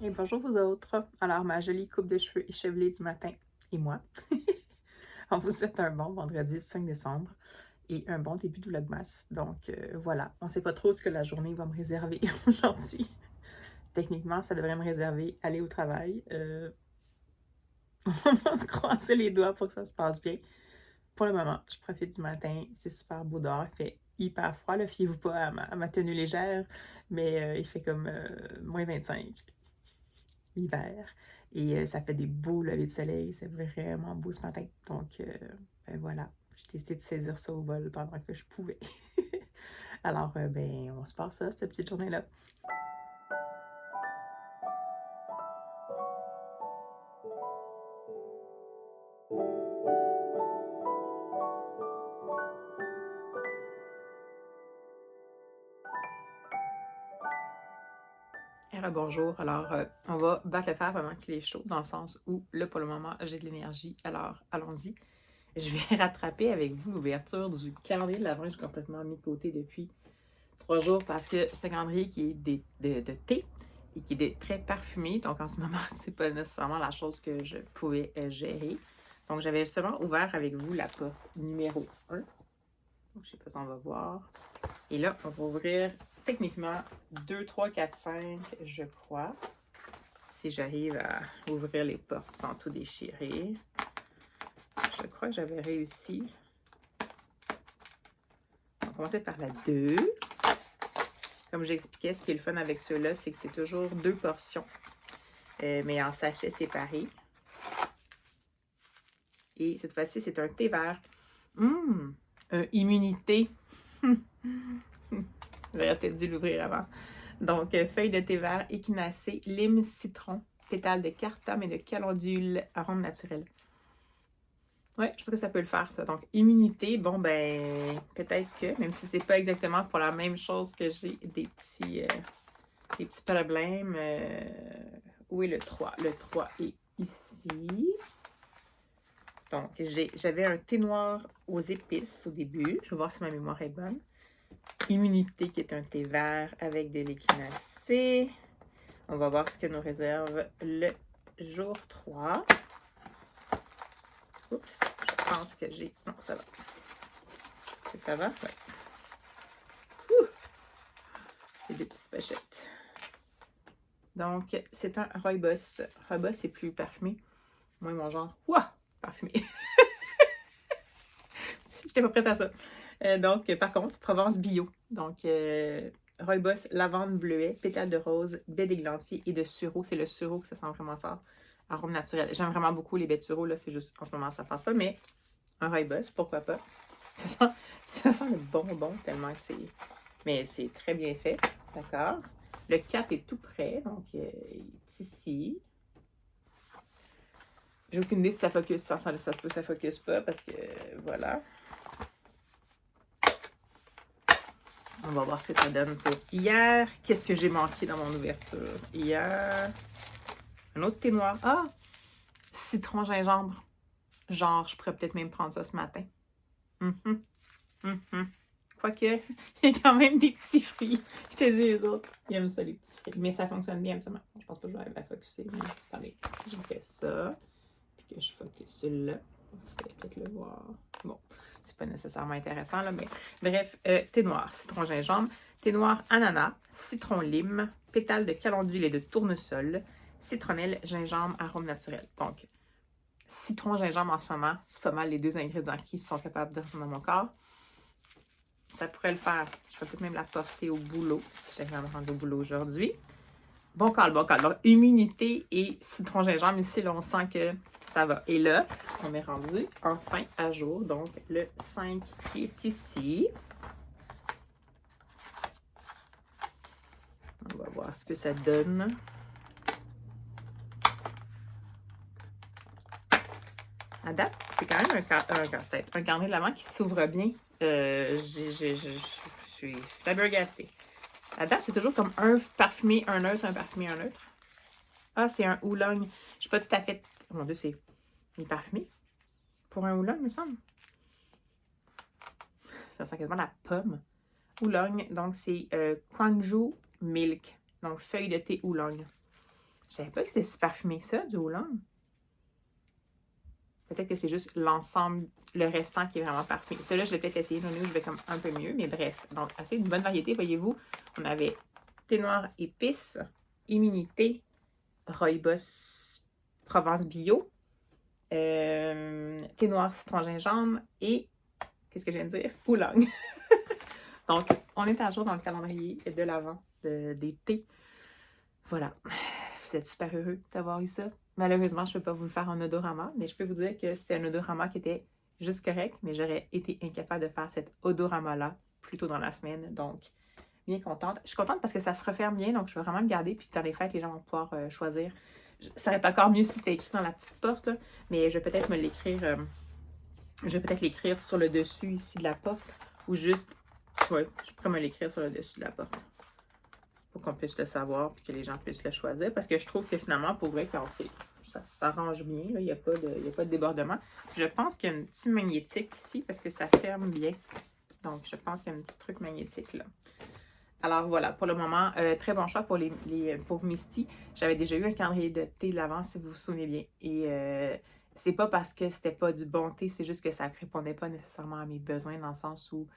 Et bonjour vous autres. Alors, ma jolie coupe de cheveux échevelée du matin et moi, on vous souhaite un bon vendredi 5 décembre et un bon début de vlogmas. Donc voilà, on ne sait pas trop ce que la journée va me réserver aujourd'hui. Techniquement, ça devrait me réserver aller au travail. On va se croiser les doigts pour que ça se passe bien. Pour le moment, je profite du matin, c'est super beau dehors, il fait hyper froid, là, fiez-vous pas à ma tenue légère, mais il fait comme moins 25 l'hiver. Et ça fait des beaux levées de soleil. C'est vraiment beau ce matin. Donc, ben voilà. J'ai décidé de saisir ça au vol pendant que je pouvais. Alors, ben, on se passe ça, cette petite journée-là. Bonjour. Alors, on va battre le fer pendant qu'il est chaud, dans le sens où, là, pour le moment, j'ai de l'énergie. Alors, allons-y. Je vais rattraper avec vous l'ouverture du calendrier de l'Avent que j'ai complètement mis de côté depuis 3 jours parce que c'est un calendrier qui est de thé et qui est très parfumé. Donc, en ce moment, c'est pas nécessairement la chose que je pouvais gérer. Donc, j'avais justement ouvert avec vous la porte numéro 1. Donc, je sais pas si on va voir. Et là, on va ouvrir techniquement 2, 3, 4, 5, je crois. Si j'arrive à ouvrir les portes sans tout déchirer. Je crois que j'avais réussi. On va commencer par la 2. Comme j'expliquais, ce qui est le fun avec ceux-là, c'est que c'est toujours 2 portions, mais en sachets séparés. Et cette fois-ci, c'est un thé vert. Immunité. J'aurais peut-être dû l'ouvrir avant. Donc, feuille de thé vert, échinacée, lime, citron, pétales de cartam et de calendule, arôme naturel. Ouais, je pense que ça peut le faire, ça. Donc, immunité, bon, ben, peut-être que, même si c'est pas exactement pour la même chose que j'ai des petits problèmes. Où est le 3? Le 3 est ici. Donc, j'avais un thé noir aux épices au début. Je vais voir si ma mémoire est bonne. Immunité, qui est un thé vert avec de l'échinacée. On va voir ce que nous réserve le jour 3. Oups, je pense que j'ai... Non, ça va. Est-ce que ça va? Oui. Et des petites pochettes. Donc, c'est un rooibos. Rooibos, c'est plus parfumé. Moi, mon genre, ouah, parfumé. J'étais pas prête à ça. Donc, par contre, Provence bio. Donc, rooibos, lavande, bleuet, pétales de rose, baie d'églantier et de sureau. C'est le sureau que ça sent vraiment fort. Arôme naturel. J'aime vraiment beaucoup les baies de sureau. Là, c'est juste, en ce moment, ça passe pas. Mais un rooibos, pourquoi pas. Ça sent le bonbon tellement que c'est... Mais c'est très bien fait. D'accord. Le 4 est tout prêt. Donc, il est ici. J'ai aucune idée si ça focus, ça focus pas parce que voilà. On va voir ce que ça donne pour hier. Qu'est-ce que j'ai manqué dans mon ouverture? Hier, un autre thé noir. Ah! Citron gingembre. Genre, je pourrais peut-être même prendre ça ce matin. Quoique, il y a quand même des petits fruits. Je te dis, eux autres, ils aiment ça, les petits fruits. Mais ça fonctionne bien, absolument. Je pense pas que je vais arriver à focuser. Mais attendez, si je fais ça, puis que je focus là, vous allez peut-être le voir. Bon, c'est pas nécessairement intéressant, là, mais bref, thé noir, citron gingembre, thé noir ananas, citron lime, pétales de calendule et de tournesol, citronnelle, gingembre, arôme naturel. Donc, citron, gingembre en ce moment, c'est pas mal les 2 ingrédients qui sont capables de rentrer dans mon corps. Ça pourrait le faire. Je peux peut-être même la porter au boulot, si j'avais à me rendre au boulot aujourd'hui. Bon call, bon call. Donc, immunité et citron gingembre. Ici, là, on sent que ça va. Et là, on est rendu enfin à jour. Donc, le 5 qui est ici. On va voir ce que ça donne. À date, c'est quand même un casse-tête. Un carnet de l'Avent qui s'ouvre bien. Je suis flabbergastée. À date, c'est toujours comme un parfumé, un neutre, un parfumé, un neutre. Ah, c'est un oolong. Je ne suis pas tout à fait... Oh mon Dieu, c'est... Il est parfumé. Pour un oolong, il me semble. Ça sent quasiment la pomme. Oolong, donc c'est Kwangju Milk. Donc, feuille de thé oolong. Je savais pas que c'était si parfumé que ça, du Oolong. Peut-être que c'est juste l'ensemble, le restant qui est vraiment parfumé. Celui-là, je l'ai peut-être essayé, où je vais comme un peu mieux, mais bref. Donc, assez une bonne variété, voyez-vous. On avait thé noir épice, immunité, rooibos Provence bio, thé noir citron gingembre et, qu'est-ce que je viens de dire? Oolong. Donc, on est à jour dans le calendrier de l'Avent des thés. Voilà. Vous êtes super heureux d'avoir eu ça. Malheureusement, je ne peux pas vous le faire en odorama, mais je peux vous dire que c'était un odorama qui était juste correct, mais j'aurais été incapable de faire cet odorama-là plus tôt dans la semaine. Donc, bien contente. Je suis contente parce que ça se referme bien, donc je vais vraiment le garder. Puis dans les fêtes, les gens vont pouvoir choisir. Ça aurait été encore mieux si c'était écrit dans la petite porte, là, mais je vais peut-être me l'écrire. Je vais peut-être l'écrire sur le dessus ici de la porte, ou juste. Oui, je pourrais me l'écrire sur le dessus de la porte, pour qu'on puisse le savoir et que les gens puissent le choisir. Parce que je trouve que finalement, pour vrai, quand ça s'arrange bien, il n'y a, pas de débordement. Je pense qu'il y a une petite magnétique ici parce que ça ferme bien. Donc, je pense qu'il y a un petit truc magnétique là. Alors voilà, pour le moment, très bon choix pour pour Misty. J'avais déjà eu un calendrier de thé de l'avant, si vous vous souvenez bien. Et c'est pas parce que c'était pas du bon thé, c'est juste que ça ne répondait pas nécessairement à mes besoins dans le sens où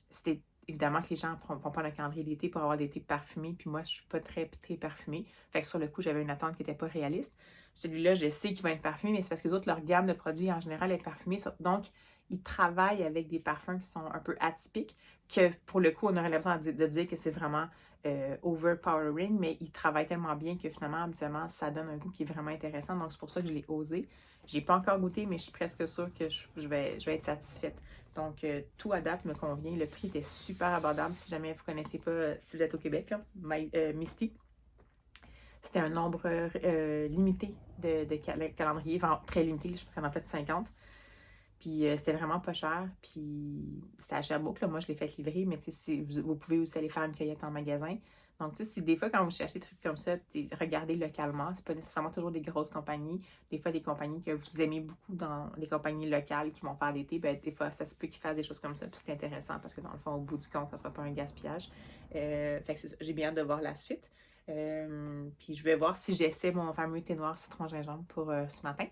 c'était évidemment que les gens ne vont pas le calendrier d'été pour avoir des thés parfumés, puis moi, je suis pas très thé parfumé. Fait que sur le coup, j'avais une attente qui n'était pas réaliste. Celui-là, je sais qu'il va être parfumé, mais c'est parce que d'autres, leur gamme de produits en général est parfumée. Donc, ils travaillent avec des parfums qui sont un peu atypiques, que pour le coup, on aurait l'impression de dire que c'est vraiment overpowering, mais ils travaillent tellement bien que finalement, habituellement, ça donne un goût qui est vraiment intéressant. Donc, c'est pour ça que je l'ai osé. J'ai pas encore goûté, mais je suis presque sûre que je vais être satisfaite. Donc, tout à date me convient. Le prix était super abordable. Si jamais vous ne connaissez pas, si vous êtes au Québec, là, Misty, c'était un nombre limité de calendriers, enfin très limité, je pense qu'on en a fait 50. Puis c'était vraiment pas cher. Puis c'était à Sherbrooke, là. Moi je l'ai fait livrer, mais vous pouvez aussi aller faire une cueillette en magasin. Donc, tu sais, si des fois, quand vous cherchez des trucs comme ça, regardez localement. C'est pas nécessairement toujours des grosses compagnies. Des fois, des compagnies que vous aimez beaucoup dans les compagnies locales qui vont faire des thés, ben, des fois, ça se peut qu'ils fassent des choses comme ça. Puis c'est intéressant parce que dans le fond, au bout du compte, ça sera pas un gaspillage. Fait que j'ai bien hâte de voir la suite. Puis je vais voir si j'essaie mon fameux thé noir citron gingembre pour ce matin.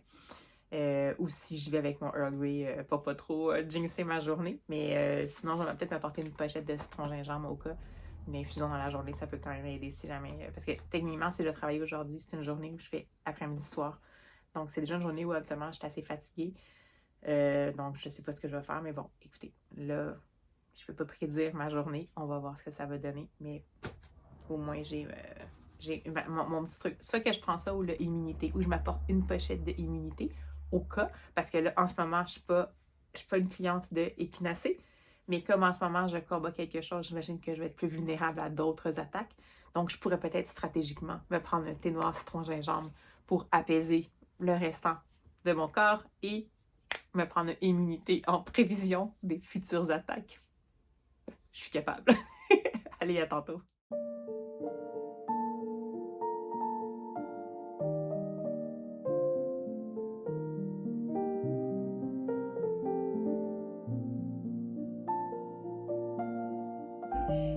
Ou si je vais avec mon Earl Grey pour pas trop jinxer ma journée. Mais sinon, je vais peut-être m'apporter une pochette de citron gingembre au cas. Une infusion dans la journée, ça peut quand même aider si jamais. Parce que techniquement, si je travaille aujourd'hui, c'est une journée où je fais après-midi-soir. Donc, c'est déjà une journée où habituellement, je suis assez fatiguée. Donc, je sais pas ce que je vais faire. Mais bon, écoutez, là, je peux pas prédire ma journée. On va voir ce que ça va donner. Mais au moins, j'ai mon petit truc. Soit que je prends ça ou l'immunité, ou je m'apporte une pochette de immunité au cas, parce que là, en ce moment, je suis pas une cliente de Echinacée, mais comme en ce moment, je combats quelque chose, j'imagine que je vais être plus vulnérable à d'autres attaques. Donc, je pourrais peut-être stratégiquement me prendre un thé noir citron gingembre pour apaiser le restant de mon corps et me prendre une immunité en prévision des futures attaques. Je suis capable. Allez, à tantôt.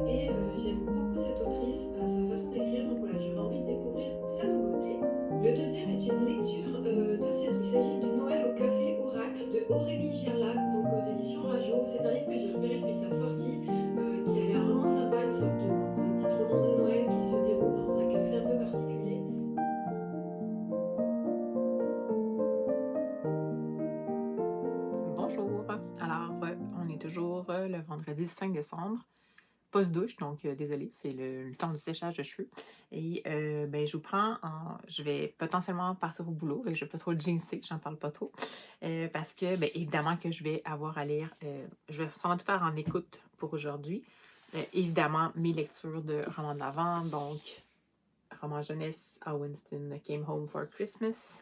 Et j'aime beaucoup cette autrice, sa façon d'écrire, donc voilà, j'avais envie de découvrir sa nouveauté. Le deuxième est une lecture de saison. Il s'agit du Noël au Café Oracle de Aurélie Gerlach, donc aux éditions Rajo. C'est un livre que j'ai repéré depuis sa sortie, qui a l'air vraiment sympa, une sorte de c'est une petite romance de Noël qui se déroule dans un café un peu particulier. Bonjour. Alors, on est toujours le vendredi 5 décembre. Pause-douche, donc désolée, c'est le temps du séchage de cheveux. Et ben, je vous prends je vais potentiellement partir au boulot, et je ne vais pas trop le jinxer, j'en parle pas trop. Parce que, ben, évidemment, que je vais avoir à lire, je vais sans doute faire en écoute pour aujourd'hui. Évidemment, mes lectures de romans de l'Avent, donc roman jeunesse, à Winston Came Home for Christmas,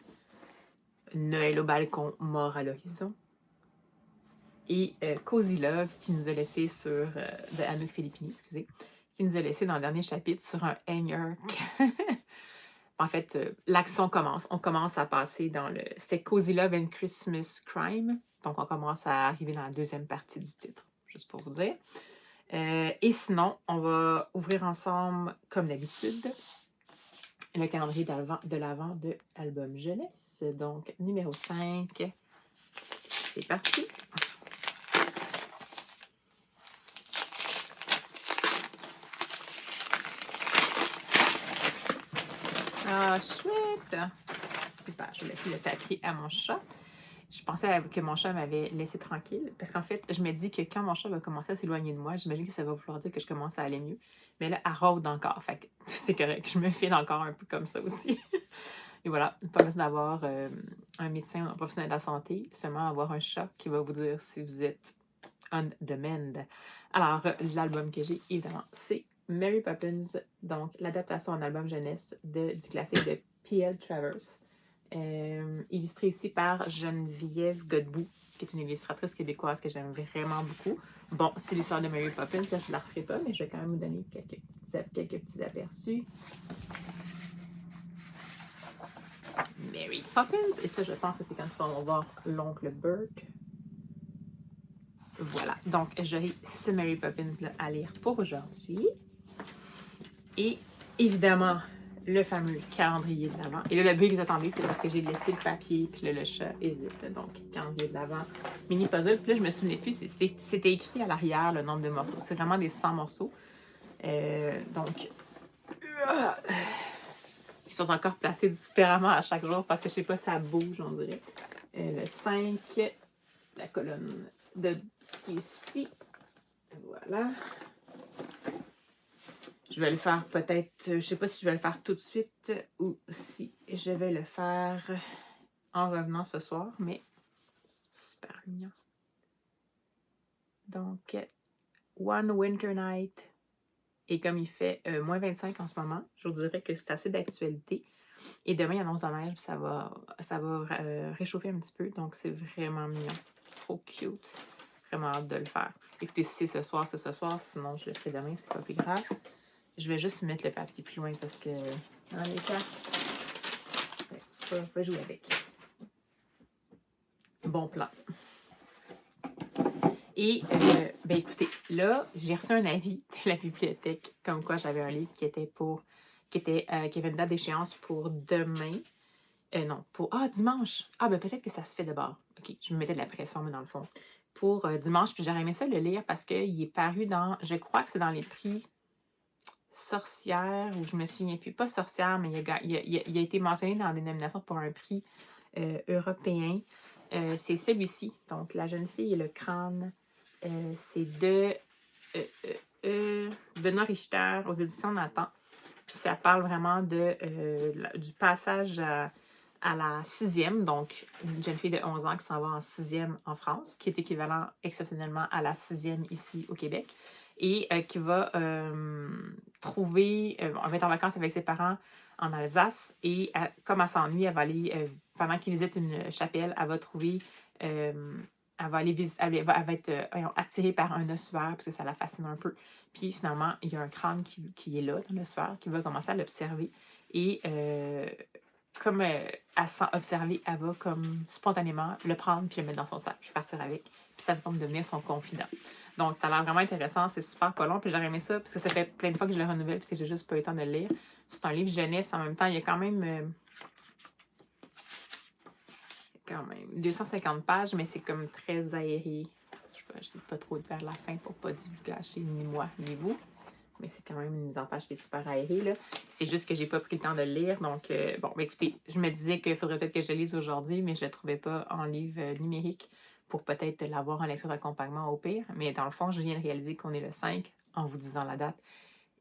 Noël au balcon, Mort à l'horizon. Et Cozy Love qui nous a laissé de Anouk Filippini, excusez, qui nous a laissé dans le dernier chapitre sur un hanger. En fait, l'action commence. On commence à passer dans c'était Cozy Love and Christmas Crime. Donc, on commence à arriver dans la deuxième partie du titre, juste pour vous dire. Et sinon, on va ouvrir ensemble, comme d'habitude, le calendrier de l'Avent de Album Jeunesse. Donc, numéro 5. C'est parti. Ah, chouette! Super, je laisse le papier à mon chat. Je pensais que mon chat m'avait laissé tranquille. Parce qu'en fait, je me dis que quand mon chat va commencer à s'éloigner de moi, j'imagine que ça va vouloir dire que je commence à aller mieux. Mais là, elle rôde encore. Fait que c'est correct. Je me file encore un peu comme ça aussi. Et voilà, pas besoin d'avoir un médecin ou un professionnel de la santé, seulement avoir un chat qui va vous dire si vous êtes on demand. Alors, l'album que j'ai, évidemment, c'est Mary Poppins, donc l'adaptation en album jeunesse du classique de P.L. Travers. Illustré ici par Geneviève Godbout, qui est une illustratrice québécoise que j'aime vraiment beaucoup. Bon, c'est l'histoire de Mary Poppins, là, je ne la referai pas, mais je vais quand même vous donner quelques petits aperçus. Mary Poppins, et ça, je pense que c'est quand ils vont voir l'oncle Burke. Voilà, donc j'ai ce Mary Poppins-là à lire pour aujourd'hui. Et évidemment, le fameux calendrier de l'Avent. Et là, le bruit que vous attendez, c'est parce que j'ai laissé le papier, puis là, le chat hésite. Donc, calendrier de l'Avent, mini puzzle. Puis là, je me souvenais plus, c'était écrit à l'arrière le nombre de morceaux. C'est vraiment des 100 morceaux. Donc, ils sont encore placés différemment à chaque jour parce que je sais pas, ça bouge, on dirait. Le 5, la colonne de qui est ici. Voilà. Je vais le faire peut-être, je sais pas si je vais le faire tout de suite ou si je vais le faire en revenant ce soir, mais super mignon. Donc, One Winter Night. Et comme il fait moins 25 en ce moment, je vous dirais que c'est assez d'actualité. Et demain, il annonce la neige, ça va réchauffer un petit peu. Donc, c'est vraiment mignon. Trop cute. Vraiment hâte de le faire. Écoutez, si c'est ce soir, c'est ce soir. Sinon, je le ferai demain, c'est pas plus grave. Je vais juste mettre le papier plus loin parce que dans les cartes, faut jouer avec. Bon plan. Et, ben écoutez, là, j'ai reçu un avis de la bibliothèque comme quoi j'avais un livre qui avait une date d'échéance pour demain. Non, pour dimanche. Ah, ben peut-être que ça se fait d'abord. OK, je me mettais de la pression, mais dans le fond. Pour dimanche, puis j'aurais aimé ça le lire parce qu'il est paru dans, je crois que c'est dans les prix Sorcière, ou je me souviens plus, pas Sorcière, mais il a été mentionné dans des nominations pour un prix européen. C'est celui-ci, donc La jeune fille et le crâne. C'est de Benoît Richter aux éditions Nathan. Puis ça parle vraiment du passage à la 6e, donc une jeune fille de 11 ans qui s'en va en 6e en France, qui est équivalent exceptionnellement à la 6e ici au Québec, et qui va trouver, elle va être en vacances avec ses parents en Alsace, et comme elle s'ennuie, elle va aller, pendant qu'ils visitent une chapelle, elle va trouver, elle va aller visiter, elle va être attirée par un ossuaire, parce que ça la fascine un peu. Puis finalement, il y a un crâne qui est là, dans l'ossuaire, qui va commencer à l'observer. Et comme elle sent observer, elle va comme spontanément le prendre puis le mettre dans son sac, puis partir avec. Puis ça va devenir son confident. Donc, ça a l'air vraiment intéressant. C'est super pas long. Puis j'aurais aimé ça, parce que ça fait plein de fois que je le renouvelle, puis que j'ai juste pas eu le temps de le lire. C'est un livre jeunesse. En même temps, il y a quand même 250 pages, mais c'est comme très aéré. Je sais pas trop vers la fin pour pas divulgacher ni moi ni vous. Mais c'est quand même une mise en page qui est super aérée, là. C'est juste que j'ai pas pris le temps de le lire. Donc, bon, ben écoutez, je me disais qu'il faudrait peut-être que je le lise aujourd'hui, mais je le trouvais pas en livre numérique pour peut-être l'avoir en lecture d'accompagnement au pire. Mais dans le fond, je viens de réaliser qu'on est le 5 en vous disant la date.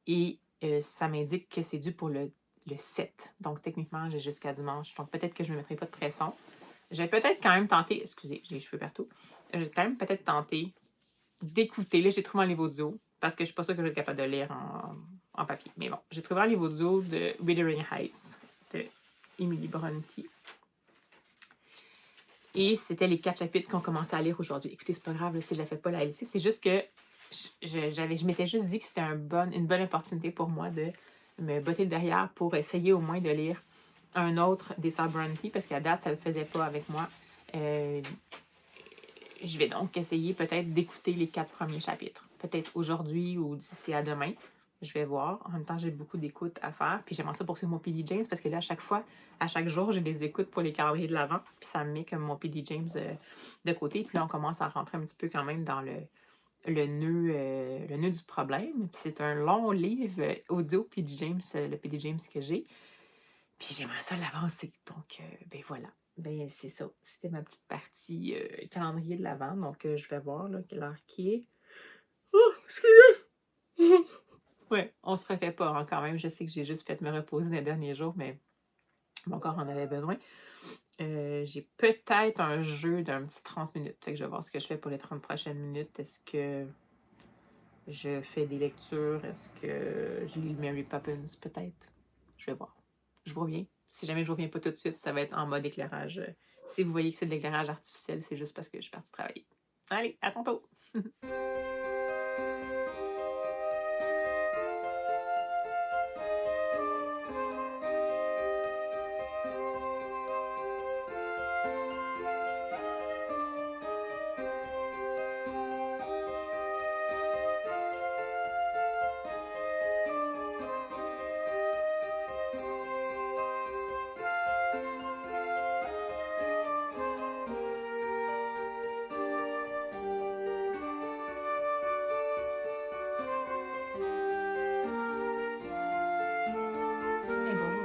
Et ça m'indique que c'est dû pour le 7. Donc, techniquement, j'ai jusqu'à dimanche. Donc, peut-être que je me mettrai pas de pression. Je vais peut-être quand même tenter, excusez, j'ai les cheveux partout. Je vais quand même peut-être tenter d'écouter. Là, j'ai trouvé un livre audio parce que je suis pas sûre que je vais être capable de lire en papier. Mais bon, j'ai trouvé un livre audio de Wuthering Heights de Emily Bronte. Et c'était les 4 chapitres qu'on commençait à lire aujourd'hui. Écoutez, c'est pas grave là, si je ne la fais pas la LC. C'est juste que je m'étais juste dit que c'était une bonne opportunité pour moi de me botter derrière pour essayer au moins de lire un autre des Sœurs Bronte parce qu'à date, ça ne le faisait pas avec moi. Je vais donc essayer peut-être d'écouter les 4 premiers chapitres. Peut-être aujourd'hui ou d'ici à demain. Je vais voir. En même temps, j'ai beaucoup d'écoutes à faire. Puis j'aimerais ça poursuivre mon PD James parce que là, à chaque jour, j'ai des écoutes pour les calendriers de l'avant. Puis ça me met comme mon PD James de côté. Puis là, on commence à rentrer un petit peu quand même dans le nœud du problème. Puis c'est un long livre audio PD James, le PD James que j'ai. Puis j'aimerais ça l'avancer. Donc, ben voilà. Ben c'est ça. C'était ma petite partie calendrier de l'avant. Donc, je vais voir là, quelle heure qui est. Oh, excusez! Ouais, on se refait pas hein, quand même. Je sais que j'ai juste fait me reposer les derniers jours, mais mon corps en avait besoin. J'ai peut-être un jeu d'un petit 30 minutes. Fait que je vais voir ce que je fais pour les 30 prochaines minutes. Est-ce que je fais des lectures? Est-ce que je lis le Mary Poppins? Peut-être. Je vais voir. Je vous reviens. Si jamais je vous reviens pas tout de suite, ça va être en mode éclairage. Si vous voyez que c'est de l'éclairage artificiel, c'est juste parce que je suis partie travailler. Allez, à tantôt!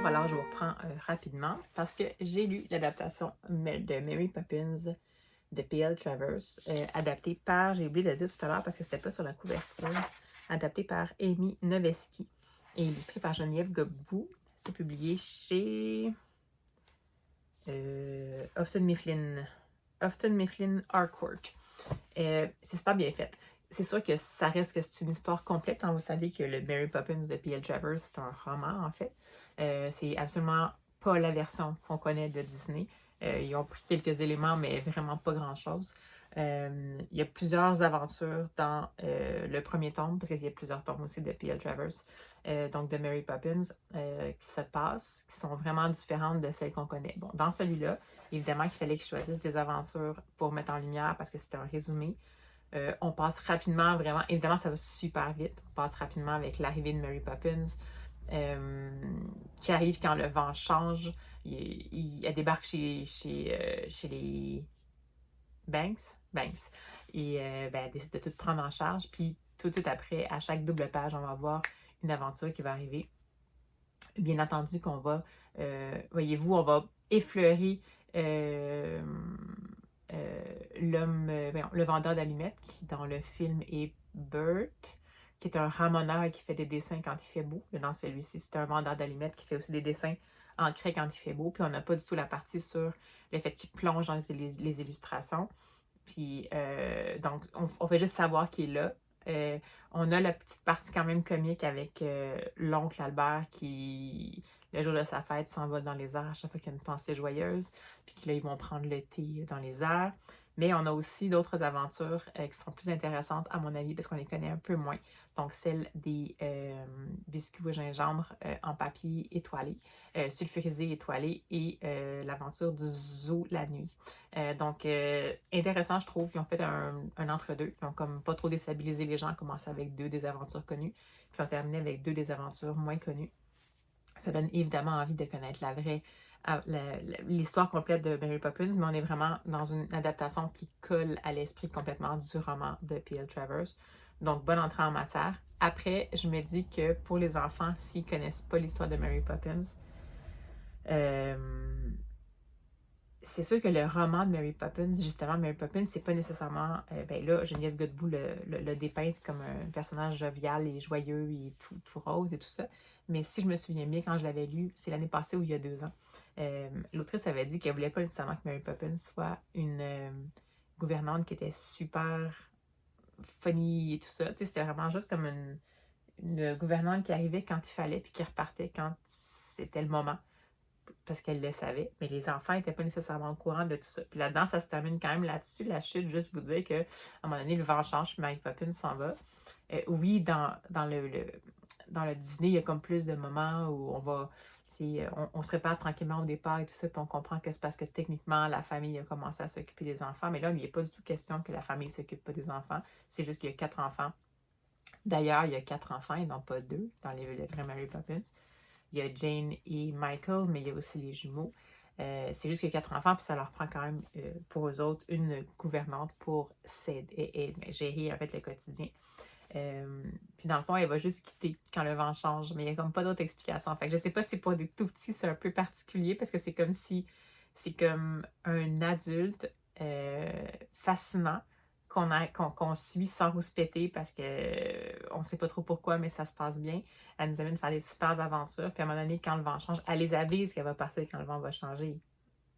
Alors, je vous reprends rapidement parce que j'ai lu l'adaptation de Mary Poppins de P.L. Travers, adaptée par, j'ai oublié de le dire tout à l'heure parce que c'était pas sur la couverture, adaptée par Amy Noveski et illustrée par Geneviève Godbout. C'est publié chez Houghton Mifflin Harcourt. C'est super bien fait. C'est sûr que ça reste que c'est une histoire complète. Hein. Vous savez que le Mary Poppins de P.L. Travers, c'est un roman, en fait. C'est absolument pas la version qu'on connaît de Disney. Ils ont pris quelques éléments, mais vraiment pas grand-chose. Il y a plusieurs aventures dans le premier tome, parce qu'il y a plusieurs tomes aussi de P.L. Travers, donc de Mary Poppins, qui se passent, qui sont vraiment différentes de celles qu'on connaît. Bon, dans celui-là, évidemment qu'il fallait qu'ils choisissent des aventures pour mettre en lumière, parce que c'était un résumé. On passe rapidement, vraiment, évidemment ça va super vite, on passe rapidement avec l'arrivée de Mary Poppins, qui arrive quand le vent change. Elle débarque chez les Banks. Et elle décide de tout prendre en charge. Puis tout de suite après, à chaque double page, on va voir une aventure qui va arriver. Bien entendu qu'on va, voyez-vous, on va effleurer le vendeur d'allumettes qui dans le film est Bert, qui est un ramoneur qui fait des dessins quand il fait beau. Dans celui-ci, c'est un vendeur d'allumettes qui fait aussi des dessins en craie quand il fait beau. Puis on n'a pas du tout la partie sur le fait qu'il plonge dans les illustrations. Puis donc, on fait juste savoir qu'il est là. On a la petite partie quand même comique avec l'oncle Albert qui, le jour de sa fête, s'envole dans les airs à chaque fois qu'il y a une pensée joyeuse. Puis là, ils vont prendre le thé dans les airs. Mais on a aussi d'autres aventures qui sont plus intéressantes, à mon avis, parce qu'on les connaît un peu moins. Donc, celle des biscuits au gingembre en papier étoilé, sulfurisé étoilé et l'aventure du zoo la nuit. Donc, intéressant, je trouve. Ils ont fait un entre-deux. Ils ont comme pas trop déstabilisé les gens, commencé avec 2 des aventures connues, puis ont terminé avec 2 des aventures moins connues. Ça donne évidemment envie de connaître l'histoire complète de Mary Poppins, mais on est vraiment dans une adaptation qui colle à l'esprit complètement du roman de P.L. Travers. Donc, bonne entrée en matière. Après, je me dis que pour les enfants, s'ils ne connaissent pas l'histoire de Mary Poppins, c'est sûr que le roman de Mary Poppins, justement, Mary Poppins, c'est pas nécessairement... ben là, Geneviève Godbout le dépeinte comme un personnage jovial et joyeux et tout rose et tout ça. Mais si je me souviens bien, quand je l'avais lu, c'est l'année passée ou il y a 2 ans, l'autrice avait dit qu'elle voulait pas nécessairement que Mary Poppins soit une gouvernante qui était super funny et tout ça. Tu sais, c'était vraiment juste comme une gouvernante qui arrivait quand il fallait puis qui repartait quand c'était le moment, parce qu'elle le savait, mais les enfants n'étaient pas nécessairement au courant de tout ça. Puis là-dedans, ça se termine quand même là-dessus, la chute, juste vous dire qu'à un moment donné, le vent change, puis Mary Poppins s'en va. Oui, dans le Disney, il y a comme plus de moments où on se prépare tranquillement au départ et tout ça, puis on comprend que c'est parce que techniquement, la famille a commencé à s'occuper des enfants, mais là, il n'est pas du tout question que la famille ne s'occupe pas des enfants. C'est juste qu'il y a 4 enfants D'ailleurs, il y a 4 enfants et non pas 2 dans les vrais Mary Poppins. Il y a Jane et Michael, mais il y a aussi les jumeaux. C'est juste qu'il y a 4 enfants, puis ça leur prend quand même, pour eux autres, une gouvernante pour gérer en fait le quotidien. Puis dans le fond, elle va juste quitter quand le vent change, mais il n'y a comme pas d'autre explication. Fait que je sais pas si pour des tout petits, c'est un peu particulier, parce que c'est comme si c'est comme un adulte fascinant qu'on suit sans rouspéter parce que on sait pas trop pourquoi, mais ça se passe bien. Elle nous amène à faire des super aventures, puis à un moment donné, quand le vent change, elle les avise qu'elle va partir quand le vent va changer.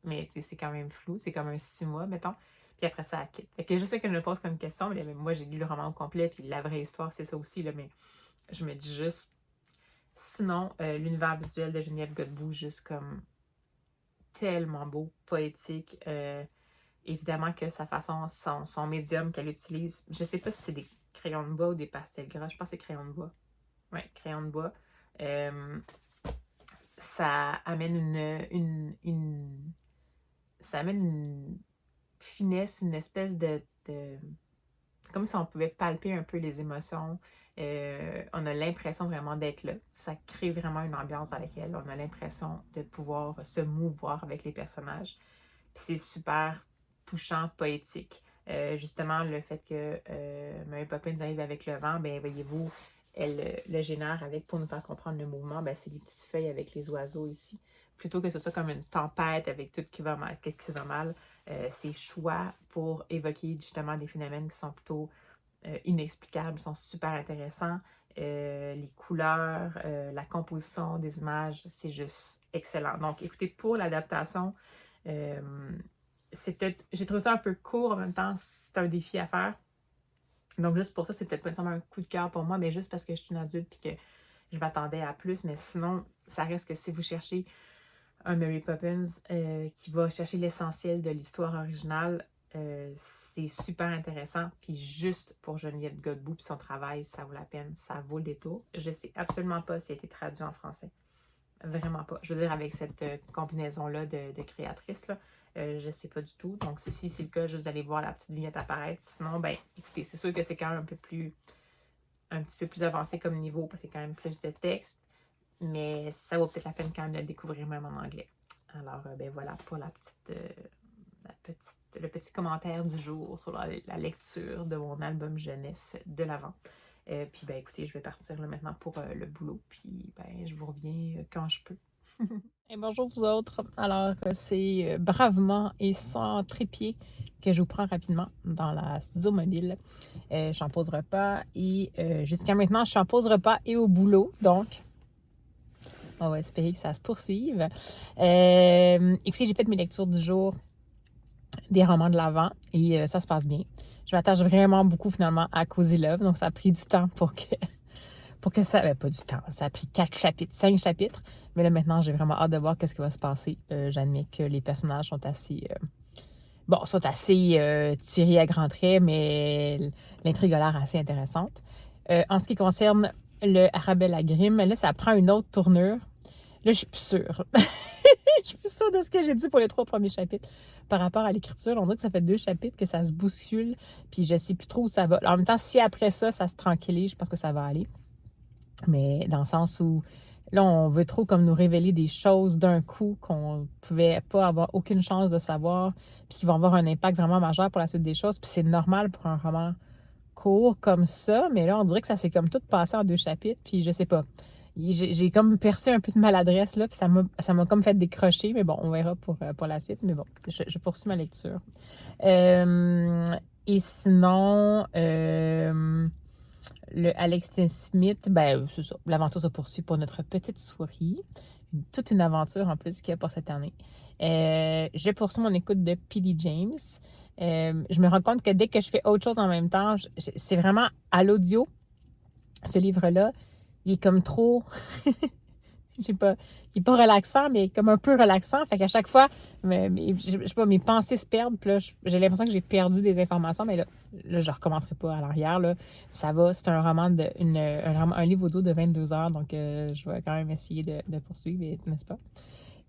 Mais c'est quand même flou, c'est comme un 6 mois, mettons. Puis après ça, elle quitte. Fait que je sais qu'elle me pose comme une question, mais moi, j'ai lu le roman au complet, puis la vraie histoire, c'est ça aussi, là, mais je me dis juste... Sinon, l'univers visuel de Geneviève Godbout, juste comme tellement beau, poétique. Évidemment que sa façon, son médium qu'elle utilise, je sais pas si c'est des crayons de bois ou des pastels gras, je pense que c'est crayons de bois. Ouais, crayons de bois. Ça amène ça amène une finesse, une espèce de comme si on pouvait palper un peu les émotions. On a l'impression vraiment d'être là. Ça crée vraiment une ambiance dans laquelle on a l'impression de pouvoir se mouvoir avec les personnages. Puis c'est super touchant, poétique. Justement, le fait que Mary Poppins arrive avec le vent, ben voyez-vous, elle le génère avec, pour nous faire comprendre le mouvement, ben c'est les petites feuilles avec les oiseaux ici. Plutôt que ce soit comme une tempête avec tout qui va mal, qu'est-ce qui va mal, c'est choix pour évoquer justement des phénomènes qui sont plutôt inexplicables, sont super intéressants. Les couleurs, la composition des images, c'est juste excellent. Donc, écoutez, pour l'adaptation, j'ai trouvé ça un peu court, en même temps, c'est un défi à faire. Donc, juste pour ça, c'est peut-être pas nécessairement un coup de cœur pour moi, mais juste parce que je suis une adulte et que je m'attendais à plus. Mais sinon, ça reste que si vous cherchez un Mary Poppins qui va chercher l'essentiel de l'histoire originale, c'est super intéressant. Puis juste pour Geneviève Godbout et son travail, ça vaut la peine, ça vaut le détour. Je sais absolument pas s'il a été traduit en français. Vraiment pas. Je veux dire, avec cette combinaison-là de créatrices, là, je sais pas du tout. Donc, si c'est le cas, vous allez voir la petite vignette apparaître. Sinon, ben, écoutez, c'est sûr que c'est quand même un petit peu plus avancé comme niveau, parce que c'est quand même plus de texte. Mais ça vaut peut-être la peine quand même de le découvrir même en anglais. Alors, ben voilà pour le petit commentaire du jour sur la lecture de mon album jeunesse de l'Avent. Puis, ben écoutez, je vais partir là, maintenant pour le boulot. Puis, ben, je vous reviens quand je peux. Et bonjour vous autres. Alors, c'est bravement et sans trépied que je vous prends rapidement dans la studio mobile. Je suis en pause repas et jusqu'à maintenant, je suis en pause repas et au boulot. Donc, on va espérer que ça se poursuive. Écoutez, j'ai fait mes lectures du jour des romans de l'Avent et ça se passe bien. Je m'attache vraiment beaucoup finalement à Cozy Love, donc ça a pris du temps pour que ça... pas du temps, ça a pris 5 chapitres, mais là maintenant j'ai vraiment hâte de voir qu'est-ce qui va se passer. J'admets que les personnages sont assez... tirés à grands traits, mais l'intrigue a l'air assez intéressante. En ce qui concerne le Arabella Grimm, là ça prend une autre tournure. Là, je suis plus sûre. Je suis plus sûre de ce que j'ai dit pour les 3 premiers chapitres. Par rapport à l'écriture, on dirait que ça fait 2 chapitres que ça se bouscule, puis je sais plus trop où ça va. En même temps, si après ça se tranquillise, je pense que ça va aller. Mais dans le sens où, là, on veut trop comme nous révéler des choses d'un coup qu'on ne pouvait pas avoir aucune chance de savoir, puis qui vont avoir un impact vraiment majeur pour la suite des choses. Puis c'est normal pour un roman court comme ça, mais là, on dirait que ça s'est comme tout passé en 2 chapitres, puis je sais pas. J'ai comme perçu un peu de maladresse, là, puis ça m'a comme fait décrocher, mais bon, on verra pour la suite. Mais bon, je poursuis ma lecture. Et sinon, le Alex Smith, ben, c'est ça. L'aventure se poursuit pour notre petite souris. Toute une aventure en plus qu'il y a pour cette année. Je poursuis mon écoute de P.D. James. Je me rends compte que dès que je fais autre chose en même temps, c'est vraiment à l'audio, ce livre-là. Il est comme trop... il est pas relaxant, mais comme un peu relaxant. Fait qu'à chaque fois, je sais pas, mes pensées se perdent. Puis là, j'ai l'impression que j'ai perdu des informations, mais là je recommencerai pas à l'arrière. Là. Ça va. C'est un roman, un livre audio de 22 heures, donc je vais quand même essayer de poursuivre, n'est-ce pas?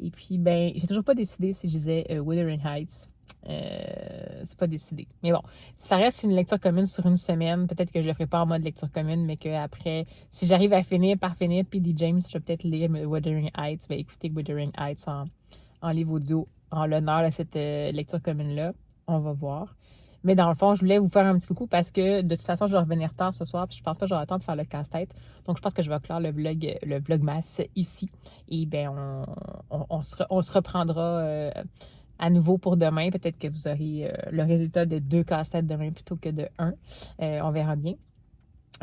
Et puis, ben, j'ai toujours pas décidé si je disais Wuthering Heights c'est pas décidé. Mais bon, ça reste une lecture commune sur une semaine. Peut-être que je le ferai pas en mode lecture commune, mais qu'après, si j'arrive à finir P.D. James, je vais peut-être lire Wuthering Heights. Ben, écoutez Wuthering Heights en livre audio en l'honneur de cette lecture commune-là. On va voir. Mais dans le fond, je voulais vous faire un petit coucou parce que de toute façon, je vais revenir tard ce soir. Puis je pense pas que j'aurai le temps de faire le casse-tête. Donc, je pense que je vais clore le vlogmas ici. Et bien, on se reprendra à nouveau pour demain. Peut-être que vous aurez le résultat de 2 casse-têtes demain plutôt que de 1. On verra bien.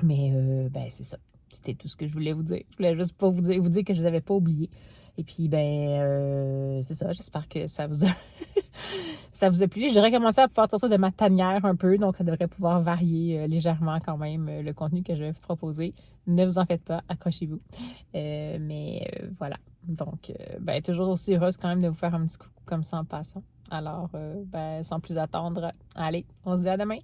Mais ben, c'est ça. C'était tout ce que je voulais vous dire. Je voulais juste pas vous dire que je vous avais pas oublié. Et puis, ben, c'est ça. J'espère que ça vous a, ça vous a plu. J'ai recommencé à pouvoir sortir de ma tanière un peu. Donc, ça devrait pouvoir varier légèrement quand même le contenu que je vais vous proposer. Ne vous en faites pas. Accrochez-vous. Voilà. Donc, ben, toujours aussi heureuse quand même de vous faire un petit coucou comme ça en passant. Alors, ben, sans plus attendre, allez, on se dit à demain.